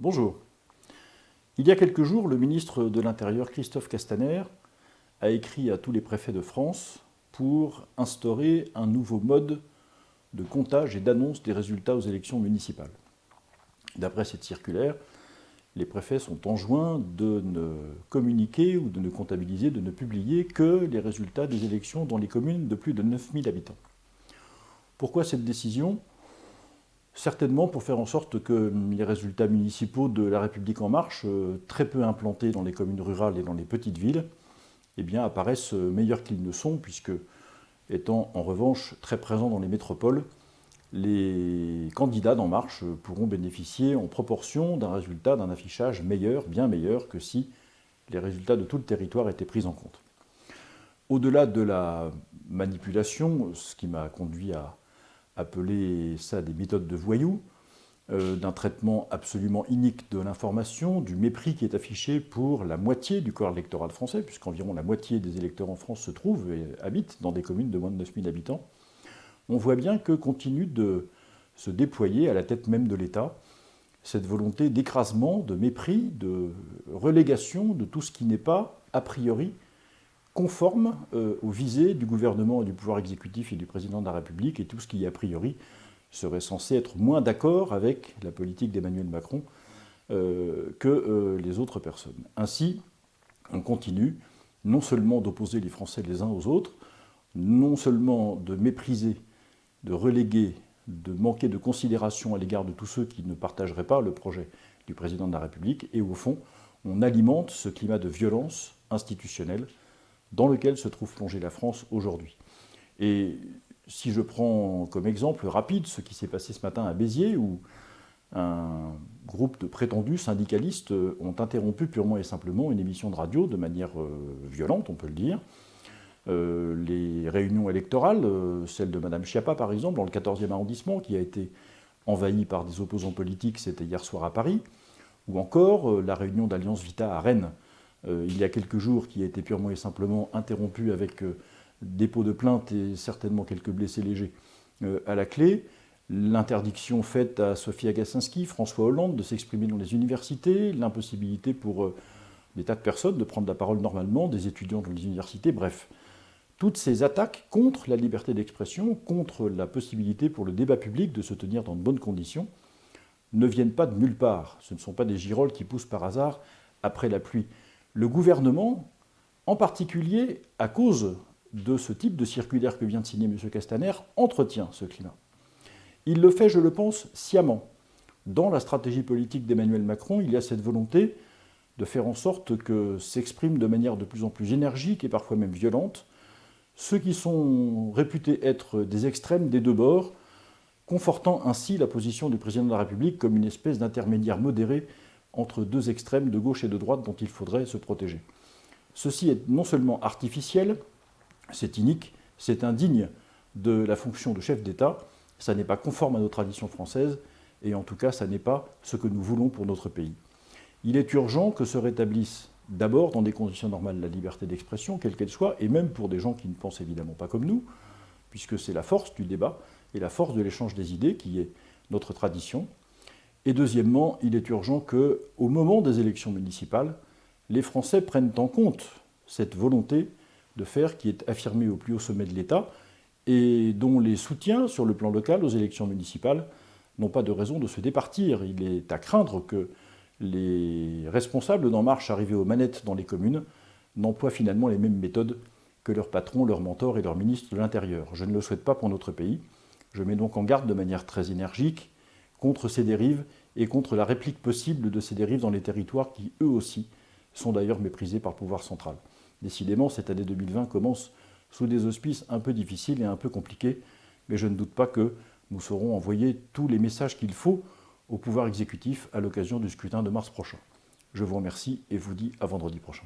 Bonjour. Il y a quelques jours, le ministre de l'Intérieur, Christophe Castaner, a écrit à tous les préfets de France pour instaurer un nouveau mode de comptage et d'annonce des résultats aux élections municipales. D'après cette circulaire, les préfets sont enjoints de ne communiquer ou de ne comptabiliser, de ne publier que les résultats des élections dans les communes de plus de 9000 habitants. Pourquoi cette décision ? Certainement pour faire en sorte que les résultats municipaux de La République En Marche, très peu implantés dans les communes rurales et dans les petites villes, apparaissent meilleurs qu'ils ne sont, puisque, étant en revanche très présents dans les métropoles, les candidats d'En Marche pourront bénéficier en proportion d'un résultat, d'un affichage meilleur, bien meilleur que si les résultats de tout le territoire étaient pris en compte. Au-delà de la manipulation, ce qui m'a conduit à appeler ça des méthodes de voyous, d'un traitement absolument inique de l'information, du mépris qui est affiché pour la moitié du corps électoral français, puisqu'environ la moitié des électeurs en France se trouvent et habitent dans des communes de moins de 9000 habitants, on voit bien que continue de se déployer à la tête même de l'État cette volonté d'écrasement, de mépris, de relégation de tout ce qui n'est pas, a priori, conforme aux visées du gouvernement et du pouvoir exécutif et du président de la République, et tout ce qui, a priori, serait censé être moins d'accord avec la politique d'Emmanuel Macron que les autres personnes. Ainsi, on continue non seulement d'opposer les Français les uns aux autres, non seulement de mépriser, de reléguer, de manquer de considération à l'égard de tous ceux qui ne partageraient pas le projet du président de la République, et au fond, on alimente ce climat de violence institutionnelle dans lequel se trouve plongée la France aujourd'hui. Et si je prends comme exemple rapide ce qui s'est passé ce matin à Béziers, où un groupe de prétendus syndicalistes ont interrompu purement et simplement une émission de radio de manière violente, on peut le dire. Les réunions électorales, celle de Mme Schiappa par exemple, dans le 14e arrondissement, qui a été envahie par des opposants politiques, c'était hier soir à Paris, ou encore la réunion d'Alliance Vita à Rennes, il y a quelques jours, qui a été purement et simplement interrompue avec dépôt de plainte et certainement quelques blessés légers à la clé. L'interdiction faite à Sophia Gacinski, François Hollande, de s'exprimer dans les universités, l'impossibilité pour des tas de personnes de prendre la parole normalement, des étudiants dans les universités, bref. Toutes ces attaques contre la liberté d'expression, contre la possibilité pour le débat public de se tenir dans de bonnes conditions, ne viennent pas de nulle part. Ce ne sont pas des girolles qui poussent par hasard après la pluie. Le gouvernement, en particulier à cause de ce type de circulaire que vient de signer M. Castaner, entretient ce climat. Il le fait, je le pense, sciemment. Dans la stratégie politique d'Emmanuel Macron, il y a cette volonté de faire en sorte que s'expriment de manière de plus en plus énergique et parfois même violente ceux qui sont réputés être des extrêmes des deux bords, confortant ainsi la position du président de la République comme une espèce d'intermédiaire modéré entre deux extrêmes de gauche et de droite dont il faudrait se protéger. Ceci est non seulement artificiel, c'est inique, c'est indigne de la fonction de chef d'État, ça n'est pas conforme à nos traditions françaises, et en tout cas, ça n'est pas ce que nous voulons pour notre pays. Il est urgent que se rétablisse d'abord, dans des conditions normales, la liberté d'expression, quelle qu'elle soit, et même pour des gens qui ne pensent évidemment pas comme nous, puisque c'est la force du débat et la force de l'échange des idées qui est notre tradition. Et deuxièmement, il est urgent qu'au moment des élections municipales, les Français prennent en compte cette volonté de faire qui est affirmée au plus haut sommet de l'État et dont les soutiens sur le plan local aux élections municipales n'ont pas de raison de se départir. Il est à craindre que les responsables d'En Marche arrivés aux manettes dans les communes n'emploient finalement les mêmes méthodes que leurs patrons, leurs mentors et leurs ministres de l'Intérieur. Je ne le souhaite pas pour notre pays. Je mets donc en garde de manière très énergique contre ces dérives et contre la réplique possible de ces dérives dans les territoires qui, eux aussi, sont d'ailleurs méprisés par le pouvoir central. Décidément, cette année 2020 commence sous des auspices un peu difficiles et un peu compliqués, mais je ne doute pas que nous saurons envoyer tous les messages qu'il faut au pouvoir exécutif à l'occasion du scrutin de mars prochain. Je vous remercie et vous dis à vendredi prochain.